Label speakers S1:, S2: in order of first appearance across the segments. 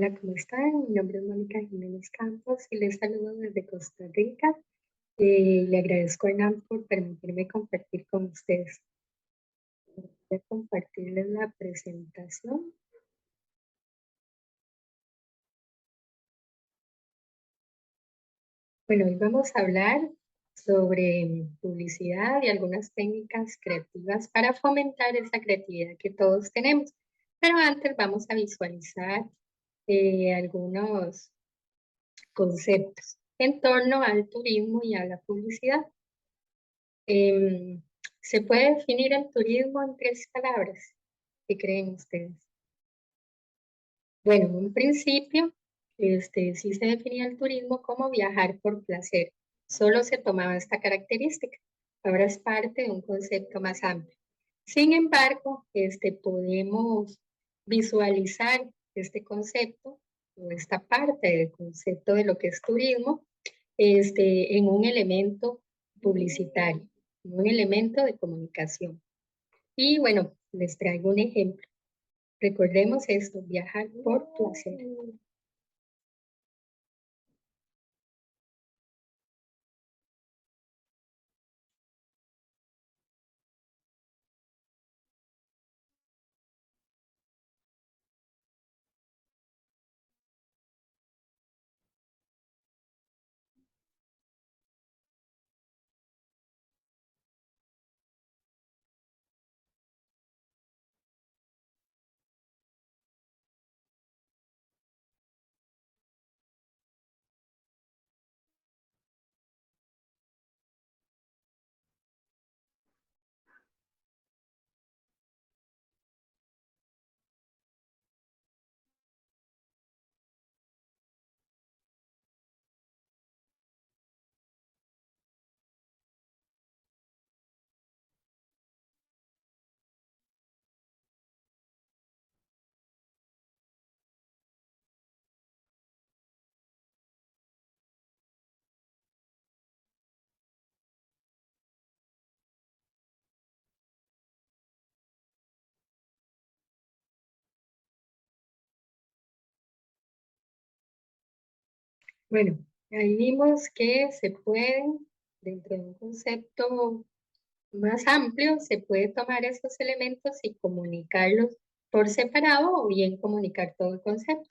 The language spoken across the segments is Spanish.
S1: Hola, ¿cómo están? Mi nombre es Mónica Jiménez Campos y les saludo desde Costa Rica. Le agradezco a ENAM por permitirme compartir con ustedes. Voy a compartirles la presentación. Bueno, hoy vamos a hablar sobre publicidad y algunas técnicas creativas para fomentar esa creatividad que todos tenemos. Pero antes vamos a visualizar algunos conceptos en torno al turismo y a la publicidad. Em, ¿Se puede definir el turismo en 3 palabras? ¿Qué creen ustedes? Bueno, en un principio, sí se definía el turismo como viajar por placer. Solo se tomaba esta característica. Ahora es parte de un concepto más amplio. Sin embargo, podemos visualizar este concepto o esta parte del concepto de lo que es turismo, en un elemento publicitario, un elemento de comunicación. Y bueno, les traigo un ejemplo. Recordemos esto, viajar por placer. Bueno, ahí vimos que se puede, dentro de un concepto más amplio, se puede tomar esos elementos y comunicarlos por separado o bien comunicar todo el concepto.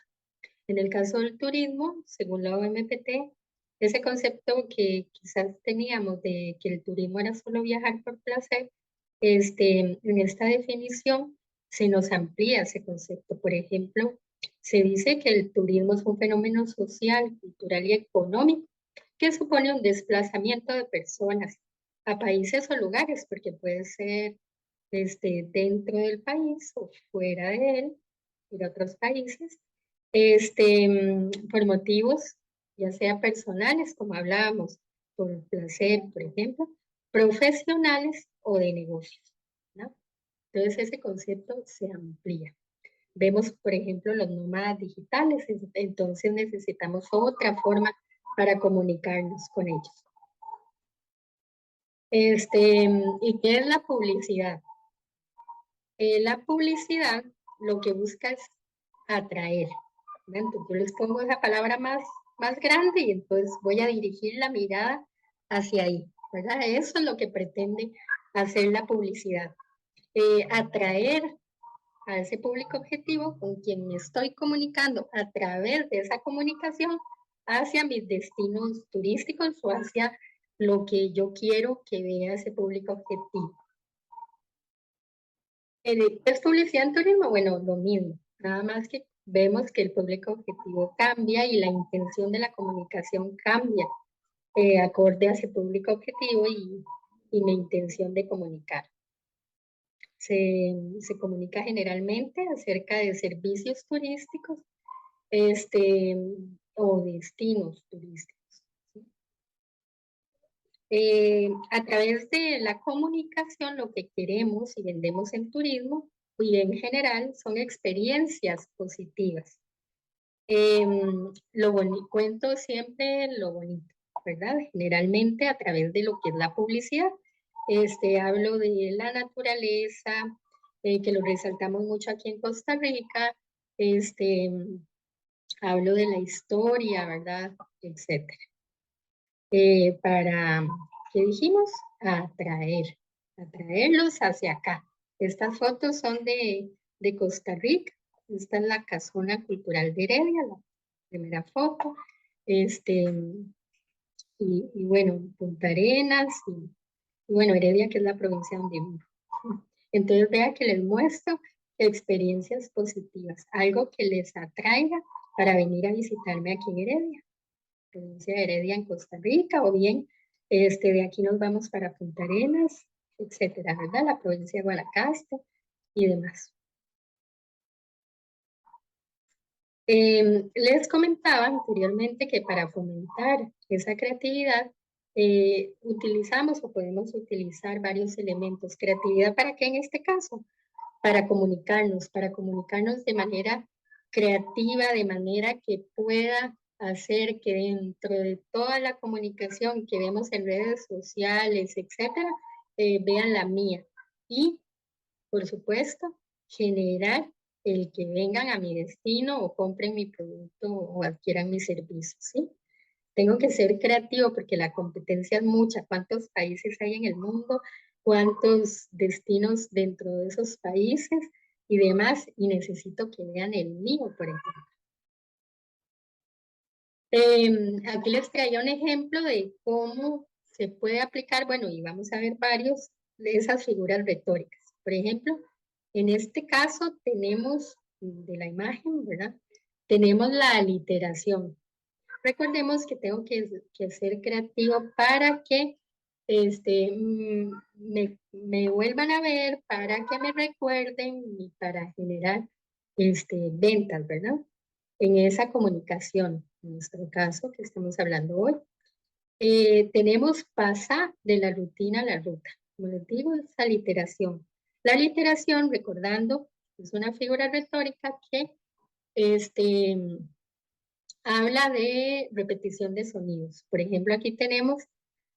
S1: En el caso del turismo, según la OMPT, ese concepto que quizás teníamos de que el turismo era solo viajar por placer, en esta definición se nos amplía ese concepto. Por ejemplo, se dice que el turismo es un fenómeno social, cultural y económico que supone un desplazamiento de personas a países o lugares, porque puede ser dentro del país o fuera de él, ir a otros países, por motivos ya sea personales, como hablábamos, por placer, por ejemplo, profesionales o de negocios, ¿no? Entonces ese concepto se amplía. Vemos, por ejemplo, los nómadas digitales, entonces necesitamos otra forma para comunicarnos con ellos. ¿Y qué es la publicidad? La publicidad lo que busca es atraer, ¿no? Entonces yo les pongo esa palabra más grande y entonces voy a dirigir la mirada hacia ahí, ¿verdad? Eso es lo que pretende hacer la publicidad. Atraer a ese público objetivo con quien me estoy comunicando a través de esa comunicación hacia mis destinos turísticos o hacia lo que yo quiero que vea ese público objetivo. ¿Es publicidad en turismo? Bueno, lo mismo, nada más que vemos que el público objetivo cambia y la intención de la comunicación cambia acorde a ese público objetivo y mi intención de comunicar. Se comunica generalmente acerca de servicios turísticos este, o destinos turísticos. ¿Sí? A través de la comunicación, lo que queremos y vendemos en turismo y en general son experiencias positivas. Cuento siempre lo bonito, ¿verdad? Generalmente a través de lo que es la publicidad. Hablo de la naturaleza, que lo resaltamos mucho aquí en Costa Rica, este, hablo de la historia, ¿verdad? Etcétera. Para, ¿qué dijimos? Atraerlos hacia acá. Estas fotos son de Costa Rica. Esta es la Casona Cultural de Heredia, la primera foto. Y bueno, Punta Arenas y bueno, Heredia, que es la provincia donde vivo. Entonces, vea que les muestro experiencias positivas, algo que les atraiga para venir a visitarme aquí en Heredia, provincia de Heredia en Costa Rica, o bien de aquí nos vamos para Punta Arenas, etcétera, ¿verdad? La provincia de Guanacaste y demás. Les comentaba anteriormente que para fomentar esa creatividad utilizamos o podemos utilizar varios elementos. ¿Creatividad para qué en este caso? Para comunicarnos de manera creativa, de manera que pueda hacer que dentro de toda la comunicación que vemos en redes sociales, etcétera, vean la mía. Y por supuesto, generar el que vengan a mi destino o compren mi producto o adquieran mi servicio, ¿sí? Tengo que ser creativo porque la competencia es mucha. ¿Cuántos países hay en el mundo? ¿Cuántos destinos dentro de esos países y demás? Y necesito que vean el mío, por ejemplo. Aquí les traía un ejemplo de cómo se puede aplicar, bueno, y vamos a ver varios de esas figuras retóricas. Por ejemplo, en este caso tenemos de la imagen, ¿verdad? Tenemos la aliteración. Recordemos que tengo que ser creativo para que me vuelvan a ver, para que me recuerden y para generar ventas, ¿verdad? En esa comunicación, en nuestro caso que estamos hablando hoy. Tenemos pasar de la rutina a la ruta. Como les digo, es aliteración. La aliteración, recordando, es una figura retórica que este, habla de repetición de sonidos. Por ejemplo, aquí tenemos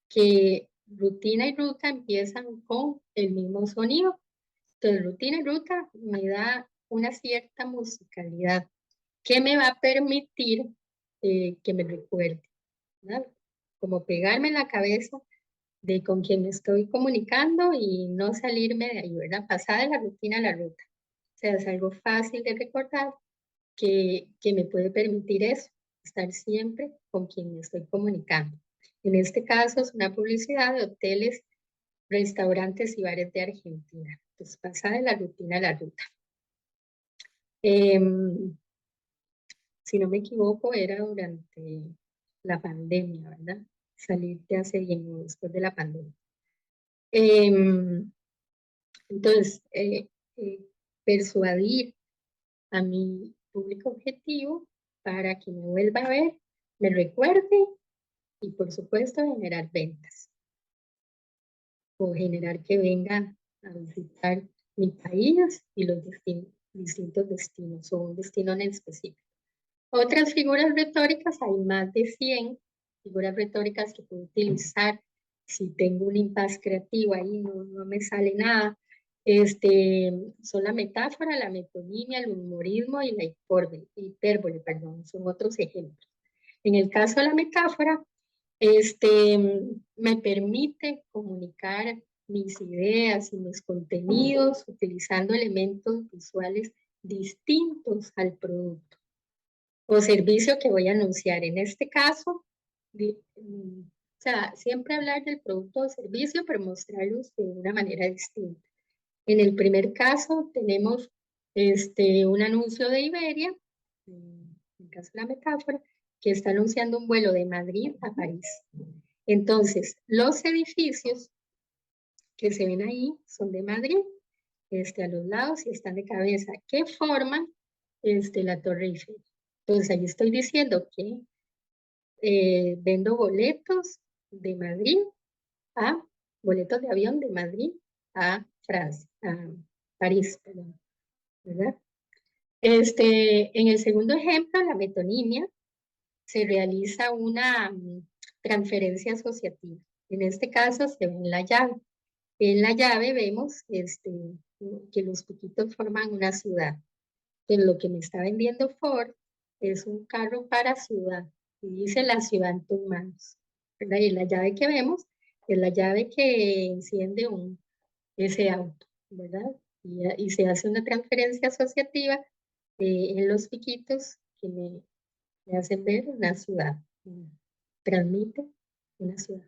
S1: que rutina y ruta empiezan con el mismo sonido. Entonces, rutina y ruta me da una cierta musicalidad que me va a permitir que me recuerde, ¿verdad? Como pegarme en la cabeza de con quien me estoy comunicando y no salirme de ahí, ¿verdad? Pasar de la rutina a la ruta. O sea, es algo fácil de recordar que me puede permitir eso, estar siempre con quien me estoy comunicando. En este caso es una publicidad de hoteles, restaurantes y bares de Argentina. Pues pasa de la rutina a la ruta. Si no me equivoco, era durante la pandemia, ¿verdad? Salir de hace bien o después de la pandemia. Entonces, persuadir a mi público objetivo para que me vuelva a ver, me recuerde y por supuesto generar ventas o generar que vengan a visitar mi país y los distintos destinos o un destino en específico. Otras figuras retóricas, hay más de 100 figuras retóricas que puedo utilizar si tengo un impasse creativo ahí, no me sale nada. Son la metáfora, la metonimia, el humorismo y la hipérbole, perdón, son otros ejemplos. En el caso de la metáfora, me permite comunicar mis ideas y mis contenidos utilizando elementos visuales distintos al producto o servicio que voy a anunciar. En este caso, o sea, siempre hablar del producto o servicio, pero mostrarlos de una manera distinta. En el primer caso tenemos un anuncio de Iberia, en el caso de la metáfora, que está anunciando un vuelo de Madrid a París. Entonces, los edificios que se ven ahí son de Madrid, a los lados y están de cabeza, que forman la Torre Eiffel. Entonces, ahí estoy diciendo que vendo boletos de Madrid a, boletos de avión de Madrid a Francia, a París, perdón, ¿verdad? En el segundo ejemplo, la metonimia, se realiza una transferencia asociativa. En este caso se ve en la llave. En la llave vemos que los piquitos forman una ciudad. En lo que me está vendiendo Ford es un carro para ciudad. Y dice la ciudad en tus manos, ¿verdad? Y la llave que vemos es la llave que enciende ese auto, ¿verdad? Y se hace una transferencia asociativa en los piquitos que me hacen ver una ciudad, transmite una ciudad.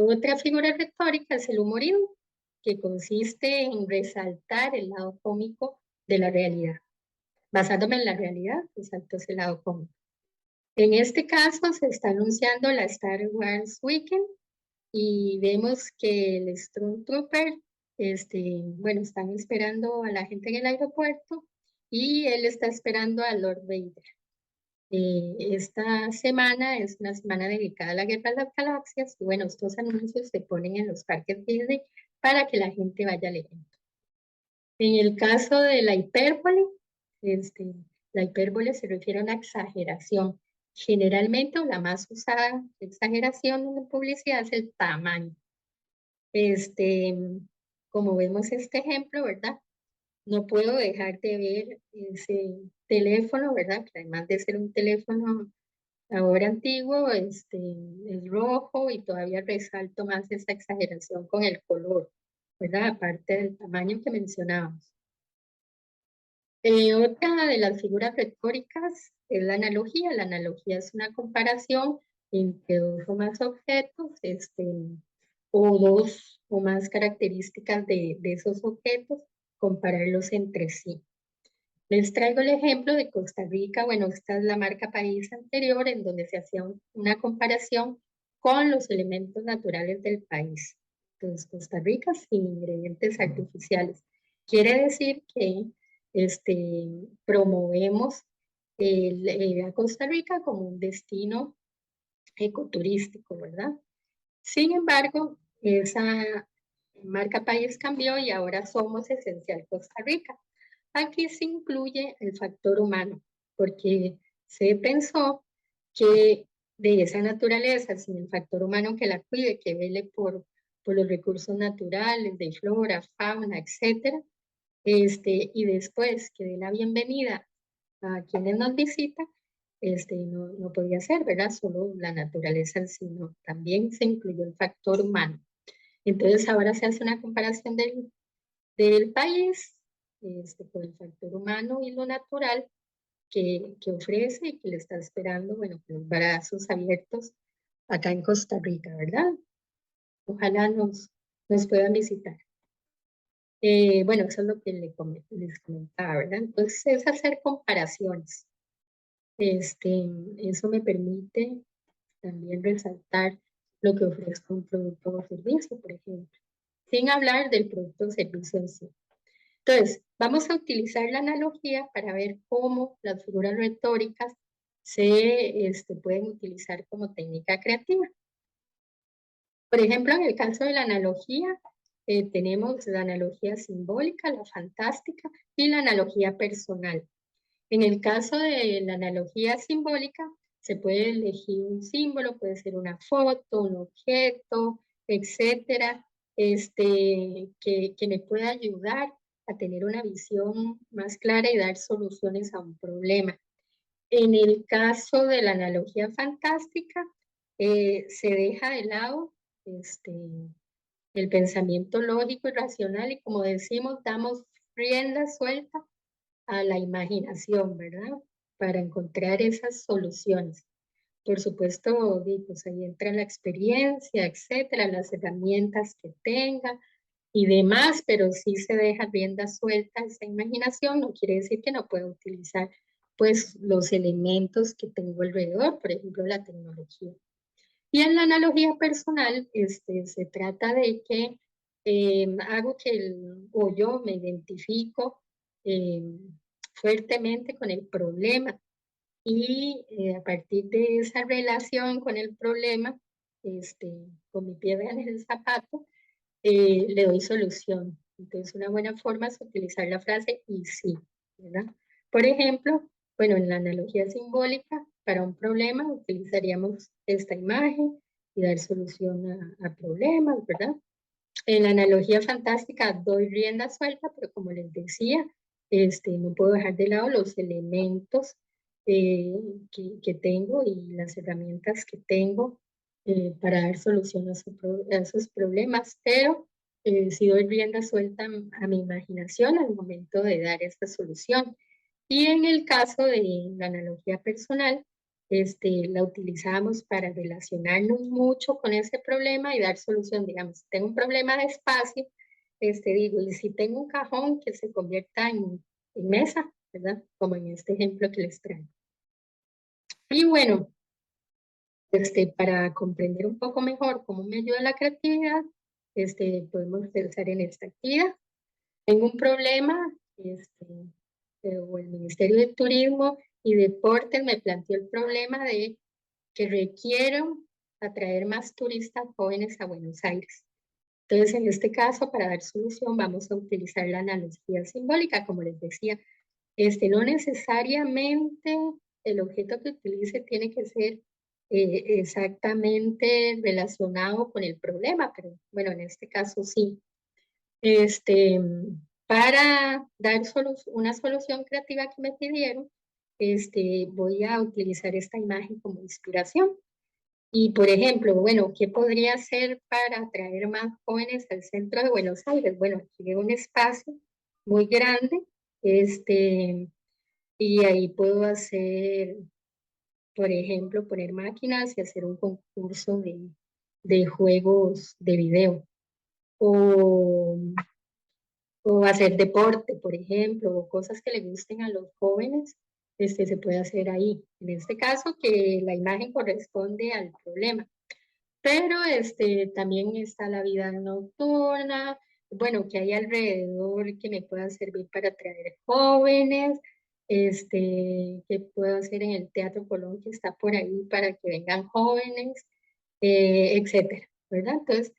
S1: Otra figura retórica es el humorismo, que consiste en resaltar el lado cómico de la realidad. Basándome en la realidad, resalto ese lado cómico. En este caso se está anunciando la Star Wars Weekend y vemos que el Stormtrooper, bueno, están esperando a la gente en el aeropuerto y él está esperando a Lord Vader. Esta semana es una semana dedicada a la Guerra de las Galaxias y bueno, estos anuncios se ponen en los parques Disney para que la gente vaya leyendo. En el caso de la hipérbole, la hipérbole se refiere a una exageración. Generalmente, o la más usada exageración en la publicidad es el tamaño. Este, Como vemos este ejemplo, ¿verdad? No puedo dejar de ver ese teléfono, ¿verdad? Que además de ser un teléfono ahora antiguo, es rojo y todavía resalto más esa exageración con el color, ¿verdad? Aparte del tamaño que mencionábamos. Otra de las figuras retóricas es la analogía. La analogía es una comparación entre dos o más objetos, o dos o más características de esos objetos, compararlos entre sí. Les traigo el ejemplo de Costa Rica. Bueno, esta es la marca país anterior en donde se hacía una comparación con los elementos naturales del país. Entonces, Costa Rica sin ingredientes artificiales. Quiere decir que promovemos a Costa Rica como un destino ecoturístico, ¿verdad? Sin embargo, esa marca país cambió y ahora somos Esencial Costa Rica. Aquí se incluye el factor humano, porque se pensó que de esa naturaleza, sin el factor humano que la cuide, que vele por los recursos naturales, de flora, fauna, etcétera, y después que dé la bienvenida a quienes nos visitan, no podía ser, ¿verdad? Solo la naturaleza en sí, no. También se incluyó el factor humano. Entonces ahora se hace una comparación del país con el factor humano y lo natural que ofrece y que le está esperando, bueno, con los brazos abiertos acá en Costa Rica, ¿verdad? Ojalá nos puedan visitar. Bueno, eso es lo que les comentaba, ¿verdad? Entonces es hacer comparaciones. Eso me permite también resaltar lo que ofrezca un producto o servicio, por ejemplo, sin hablar del producto o servicio en sí. Entonces, vamos a utilizar la analogía para ver cómo las figuras retóricas se pueden utilizar como técnica creativa. Por ejemplo, en el caso de la analogía, tenemos la analogía simbólica, la fantástica y la analogía personal. En el caso de la analogía simbólica, se puede elegir un símbolo, puede ser una foto, un objeto, etcétera, que me pueda ayudar a tener una visión más clara y dar soluciones a un problema. En el caso de la analogía fantástica, se deja de lado el pensamiento lógico y racional y como decimos, damos rienda suelta a la imaginación, ¿verdad? Para encontrar esas soluciones. Por supuesto, pues ahí entra la experiencia, etcétera, las herramientas que tenga y demás, pero sí se deja rienda suelta a esa imaginación, no quiere decir que no pueda utilizar pues los elementos que tengo alrededor, por ejemplo, la tecnología. Y en la analogía personal, se trata de que hago o yo me identifico eh, fuertemente con el problema y a partir de esa relación con el problema, con mi piedra en el zapato, le doy solución. Entonces, una buena forma es utilizar la frase y sí, ¿verdad? Por ejemplo, bueno, en la analogía simbólica, para un problema utilizaríamos esta imagen y dar solución a problemas, ¿verdad? En la analogía fantástica doy rienda suelta, pero como les decía, no puedo dejar de lado los elementos que tengo y las herramientas que tengo para dar solución a esos problemas, pero sí doy rienda suelta a mi imaginación al momento de dar esta solución. Y en el caso de la analogía personal, la utilizamos para relacionarnos mucho con ese problema y dar solución. Digamos, si tengo un problema de espacio, digo, y si tengo un cajón que se convierta en mesa, ¿verdad? Como en este ejemplo que les traigo. Y bueno, para comprender un poco mejor cómo me ayuda la creatividad, podemos pensar en esta actividad. Tengo un problema, o el Ministerio de Turismo y Deportes me planteó el problema de que requiero atraer más turistas jóvenes a Buenos Aires. Entonces, en este caso, para dar solución, vamos a utilizar la analogía simbólica, como les decía. No necesariamente el objeto que utilice tiene que ser exactamente relacionado con el problema, pero bueno, en este caso sí. Este, para dar una solución creativa que me pidieron, voy a utilizar esta imagen como inspiración. Y, por ejemplo, bueno, ¿qué podría hacer para atraer más jóvenes al centro de Buenos Aires? Bueno, aquí veo un espacio muy grande, y ahí puedo hacer, por ejemplo, poner máquinas y hacer un concurso de juegos de video. O o hacer deporte, por ejemplo, o cosas que le gusten a los jóvenes, se puede hacer ahí. En este caso, que la imagen corresponde al problema. Pero también está la vida nocturna, bueno, que hay alrededor que me pueda servir para atraer jóvenes, que puedo hacer en el Teatro Colón que está por ahí para que vengan jóvenes, etcétera, ¿verdad? Entonces,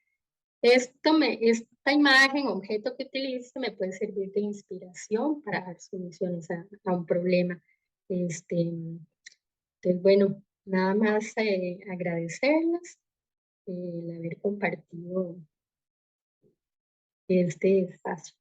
S1: esta imagen, objeto que utilizo, me puede servir de inspiración para dar soluciones a un problema. Entonces, bueno, nada más agradecerles el haber compartido este espacio.